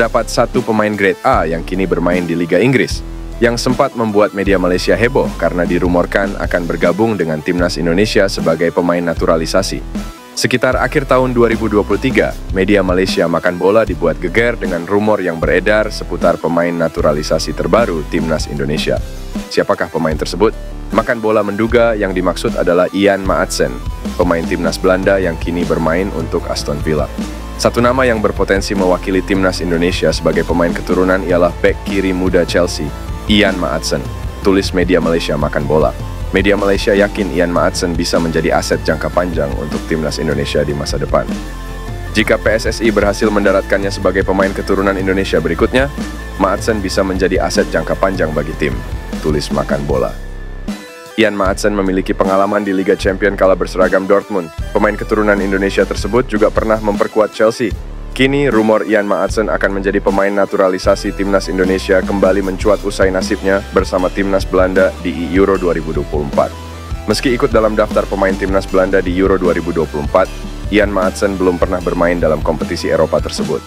terdapat satu pemain grade A yang kini bermain di Liga Inggris, yang sempat membuat media Malaysia heboh karena dirumorkan akan bergabung dengan timnas Indonesia sebagai pemain naturalisasi. Sekitar akhir tahun 2023, media Malaysia Makan Bola dibuat geger dengan rumor yang beredar seputar pemain naturalisasi terbaru timnas Indonesia. Siapakah pemain tersebut? Makan Bola menduga yang dimaksud adalah Ian Maatsen, pemain timnas Belanda yang kini bermain untuk Aston Villa. Satu nama yang berpotensi mewakili timnas Indonesia sebagai pemain keturunan ialah bek kiri muda Chelsea, Ian Maatsen, tulis media Malaysia Makan Bola. Media Malaysia yakin Ian Maatsen bisa menjadi aset jangka panjang untuk timnas Indonesia di masa depan. Jika PSSI berhasil mendaratkannya sebagai pemain keturunan Indonesia berikutnya, Maatsen bisa menjadi aset jangka panjang bagi tim, tulis Makan Bola. Ian Maatsen memiliki pengalaman di Liga Champions kala berseragam Dortmund. Pemain keturunan Indonesia tersebut juga pernah memperkuat Chelsea. Kini, rumor Ian Maatsen akan menjadi pemain naturalisasi timnas Indonesia kembali mencuat usai nasibnya bersama timnas Belanda di Euro 2024. Meski ikut dalam daftar pemain timnas Belanda di Euro 2024, Ian Maatsen belum pernah bermain dalam kompetisi Eropa tersebut.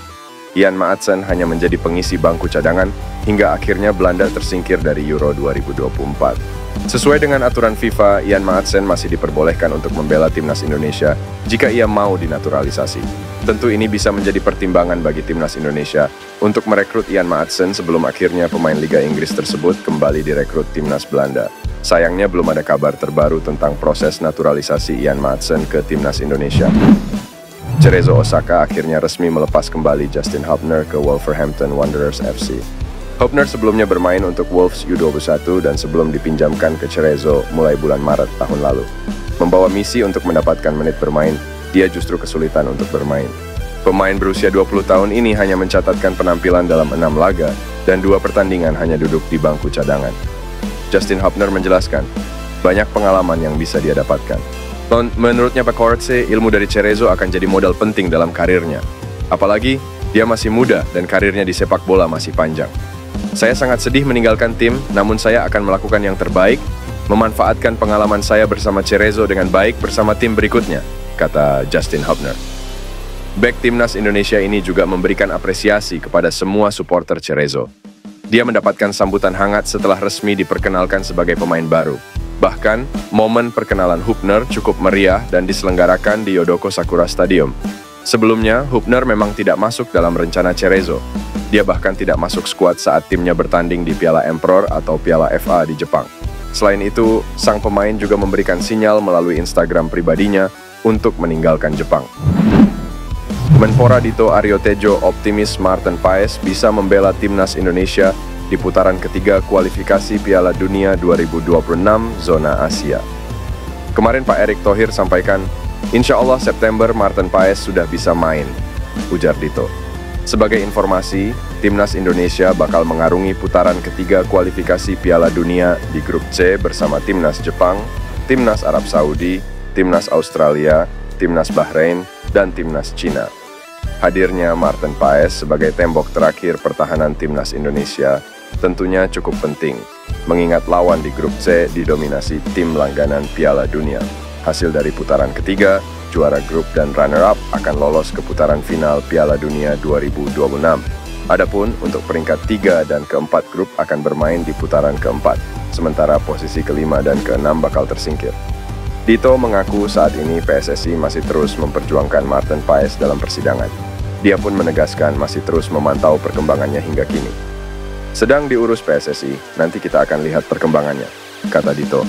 Ian Maatsen hanya menjadi pengisi bangku cadangan hingga akhirnya Belanda tersingkir dari Euro 2024. Sesuai dengan aturan FIFA, Ian Maatsen masih diperbolehkan untuk membela timnas Indonesia jika ia mau dinaturalisasi. Tentu ini bisa menjadi pertimbangan bagi timnas Indonesia untuk merekrut Ian Maatsen sebelum akhirnya pemain Liga Inggris tersebut kembali direkrut timnas Belanda. Sayangnya belum ada kabar terbaru tentang proses naturalisasi Ian Maatsen ke timnas Indonesia. Cerezo Osaka akhirnya resmi melepas kembali Justin Hubner ke Wolverhampton Wanderers FC. Hubner sebelumnya bermain untuk Wolves U21 dan sebelum dipinjamkan ke Cerezo mulai bulan Maret tahun lalu. Membawa misi untuk mendapatkan menit bermain, dia justru kesulitan untuk bermain. Pemain berusia 20 tahun ini hanya mencatatkan penampilan dalam 6 laga dan 2 pertandingan hanya duduk di bangku cadangan. Justin Hubner menjelaskan, banyak pengalaman yang bisa dia dapatkan. Menurutnya Pak Kortse, ilmu dari Cerezo akan jadi modal penting dalam karirnya. Apalagi, dia masih muda dan karirnya di sepak bola masih panjang. Saya sangat sedih meninggalkan tim, namun saya akan melakukan yang terbaik, memanfaatkan pengalaman saya bersama Cerezo dengan baik bersama tim berikutnya, kata Justin Hubner. Bek timnas Indonesia ini juga memberikan apresiasi kepada semua supporter Cerezo. Dia mendapatkan sambutan hangat setelah resmi diperkenalkan sebagai pemain baru. Bahkan, momen perkenalan Hubner cukup meriah dan diselenggarakan di Yodoko Sakura Stadium. Sebelumnya, Hubner memang tidak masuk dalam rencana Cerezo. Dia bahkan tidak masuk skuad saat timnya bertanding di Piala Emperor atau Piala FA di Jepang. Selain itu, sang pemain juga memberikan sinyal melalui Instagram pribadinya untuk meninggalkan Jepang. Menpora Dito Aryo Tejo optimis Maarten Paes bisa membela timnas Indonesia di putaran ketiga kualifikasi Piala Dunia 2026 zona Asia. Kemarin Pak Erick Thohir sampaikan, "Insya Allah September Maarten Paes sudah bisa main," ujar Dito. Sebagai informasi, timnas Indonesia bakal mengarungi putaran ketiga kualifikasi Piala Dunia di grup C bersama timnas Jepang, timnas Arab Saudi, timnas Australia, timnas Bahrain, dan timnas Cina. Hadirnya Maarten Paes sebagai tembok terakhir pertahanan timnas Indonesia tentunya cukup penting, mengingat lawan di grup C didominasi tim langganan Piala Dunia. Hasil dari putaran ketiga, juara grup dan runner-up akan lolos ke putaran final Piala Dunia 2026. Adapun untuk peringkat 3 dan keempat grup akan bermain di putaran keempat, sementara posisi kelima dan keenam bakal tersingkir. Dito mengaku saat ini PSSI masih terus memperjuangkan Maarten Paes dalam persidangan. Dia pun menegaskan masih terus memantau perkembangannya hingga kini. Sedang diurus PSSI, nanti kita akan lihat perkembangannya, kata Dito.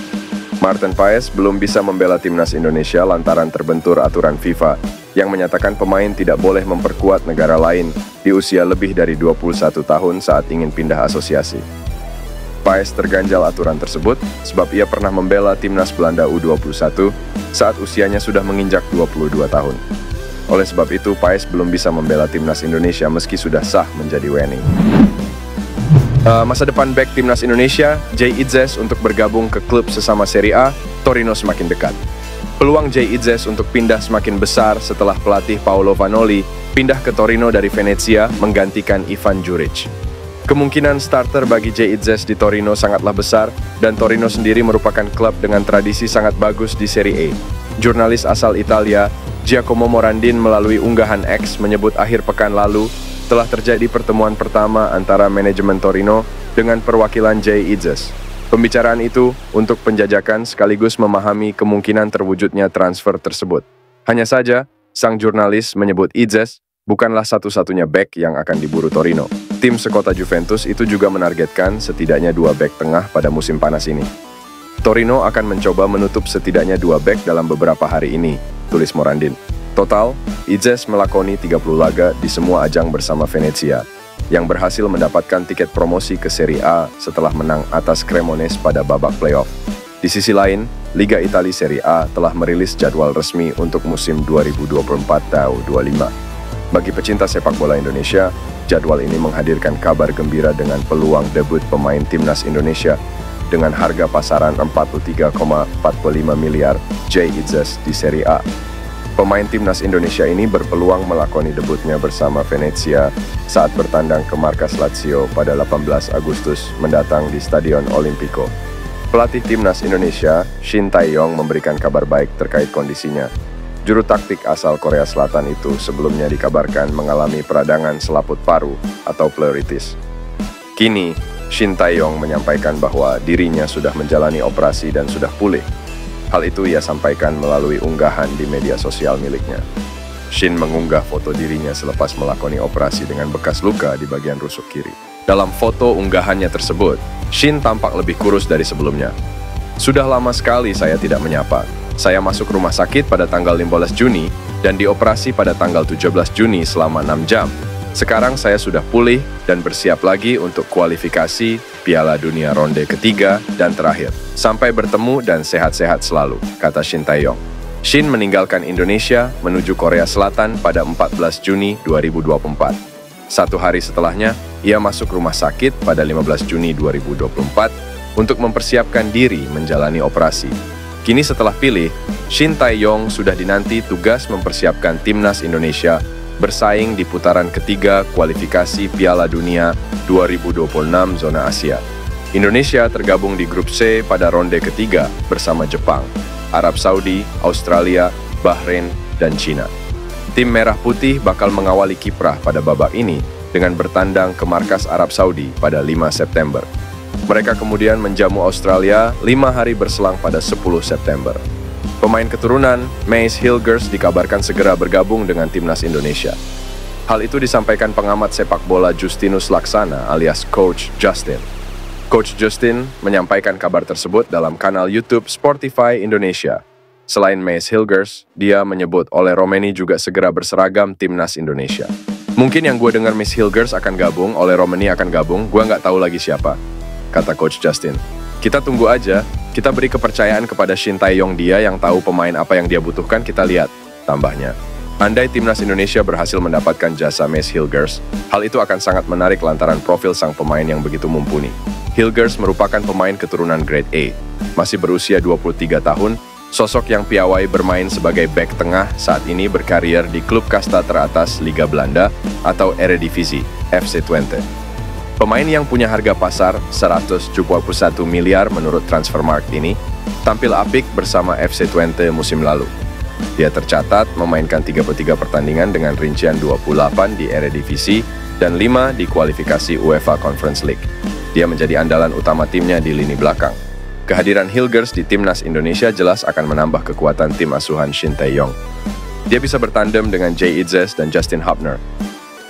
Maarten Paes belum bisa membela timnas Indonesia lantaran terbentur aturan FIFA yang menyatakan pemain tidak boleh memperkuat negara lain di usia lebih dari 21 tahun saat ingin pindah asosiasi. Paes terganjal aturan tersebut sebab ia pernah membela timnas Belanda U21 saat usianya sudah menginjak 22 tahun. Oleh sebab itu, Paes belum bisa membela timnas Indonesia meski sudah sah menjadi WNI. Masa depan bek timnas Indonesia, Jay Itzes untuk bergabung ke klub sesama Serie A, Torino semakin dekat. Peluang Jay Itzes untuk pindah semakin besar setelah pelatih Paolo Vanoli pindah ke Torino dari Venezia menggantikan Ivan Juric. Kemungkinan starter bagi Jay Itzes di Torino sangatlah besar dan Torino sendiri merupakan klub dengan tradisi sangat bagus di Serie A. Jurnalis asal Italia, Giacomo Morandin melalui unggahan X menyebut akhir pekan lalu, telah terjadi pertemuan pertama antara manajemen Torino dengan perwakilan Jay Idzes. Pembicaraan itu untuk penjajakan sekaligus memahami kemungkinan terwujudnya transfer tersebut. Hanya saja, sang jurnalis menyebut Idzes bukanlah satu-satunya bek yang akan diburu Torino. Tim sekota Juventus itu juga menargetkan setidaknya 2 bek tengah pada musim panas ini. Torino akan mencoba menutup setidaknya 2 bek dalam beberapa hari ini, tulis Morandin. Total, Idzes melakoni 30 laga di semua ajang bersama Venezia, yang berhasil mendapatkan tiket promosi ke Serie A setelah menang atas Cremonese pada babak playoff. Di sisi lain, Liga Italia Serie A telah merilis jadwal resmi untuk musim 2024-25. Bagi pecinta sepak bola Indonesia, jadwal ini menghadirkan kabar gembira dengan peluang debut pemain timnas Indonesia dengan harga pasaran 43,45 miliar Jay Idzes di Serie A. Pemain timnas Indonesia ini berpeluang melakoni debutnya bersama Venezia saat bertandang ke markas Lazio pada 18 Agustus mendatang di Stadion Olimpico. Pelatih timnas Indonesia, Shin Tae-yong, memberikan kabar baik terkait kondisinya. Juru taktik asal Korea Selatan itu sebelumnya dikabarkan mengalami peradangan selaput paru atau pleuritis. Kini, Shin Tae-yong menyampaikan bahwa dirinya sudah menjalani operasi dan sudah pulih. Hal itu ia sampaikan melalui unggahan di media sosial miliknya. Shin mengunggah foto dirinya selepas melakoni operasi dengan bekas luka di bagian rusuk kiri. Dalam foto unggahannya tersebut, Shin tampak lebih kurus dari sebelumnya. Sudah lama sekali saya tidak menyapa. Saya masuk rumah sakit pada tanggal 15 Juni dan dioperasi pada tanggal 17 Juni selama 6 jam. Sekarang saya sudah pulih dan bersiap lagi untuk kualifikasi Piala Dunia ronde ketiga dan terakhir. Sampai bertemu dan sehat-sehat selalu, kata Shin Tae-yong. Shin meninggalkan Indonesia menuju Korea Selatan pada 14 Juni 2024. 1 hari setelahnya, ia masuk rumah sakit pada 15 Juni 2024 untuk mempersiapkan diri menjalani operasi. Kini setelah pilih, Shin Tae-yong sudah dinanti tugas mempersiapkan timnas Indonesia bersaing di putaran ketiga kualifikasi Piala Dunia 2026 zona Asia. Indonesia tergabung di grup C pada ronde ketiga bersama Jepang, Arab Saudi, Australia, Bahrain, dan China. Tim Merah Putih bakal mengawali kiprah pada babak ini dengan bertandang ke markas Arab Saudi pada 5 September. Mereka kemudian menjamu Australia 5 hari berselang pada 10 September. Pemain keturunan Mace Hilgers dikabarkan segera bergabung dengan timnas Indonesia. Hal itu disampaikan pengamat sepak bola Justinus Laksana alias Coach Justin. Coach Justin menyampaikan kabar tersebut dalam kanal YouTube Sportify Indonesia. Selain Mace Hilgers, dia menyebut Ole Romeni juga segera berseragam timnas Indonesia. Mungkin yang gue dengar Mace Hilgers akan gabung, Ole Romeni akan gabung, gue nggak tahu lagi siapa, kata Coach Justin. Kita tunggu aja, kita beri kepercayaan kepada Shin Tae-yong, dia yang tahu pemain apa yang dia butuhkan, kita lihat, tambahnya. Andai timnas Indonesia berhasil mendapatkan jasa Mace Hilgers, hal itu akan sangat menarik lantaran profil sang pemain yang begitu mumpuni. Hilgers merupakan pemain keturunan Grade A, masih berusia 23 tahun, sosok yang piawai bermain sebagai bek tengah saat ini berkarier di klub kasta teratas Liga Belanda atau Eredivisie, FC Twente. Pemain yang punya harga pasar 171 miliar menurut Transfermarkt ini tampil apik bersama FC Twente musim lalu. Dia tercatat memainkan 33 pertandingan dengan rincian 28 di Eredivisie dan 5 di kualifikasi UEFA Conference League. Dia menjadi andalan utama timnya di lini belakang. Kehadiran Hilgers di timnas Indonesia jelas akan menambah kekuatan tim asuhan Shin Tae-yong. Dia bisa bertandem dengan Jay Idzes dan Justin Hubner.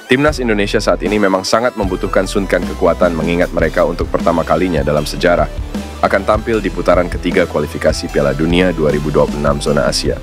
Timnas Indonesia saat ini memang sangat membutuhkan suntikan kekuatan mengingat mereka untuk pertama kalinya dalam sejarah akan tampil di putaran ketiga kualifikasi Piala Dunia 2026 zona Asia.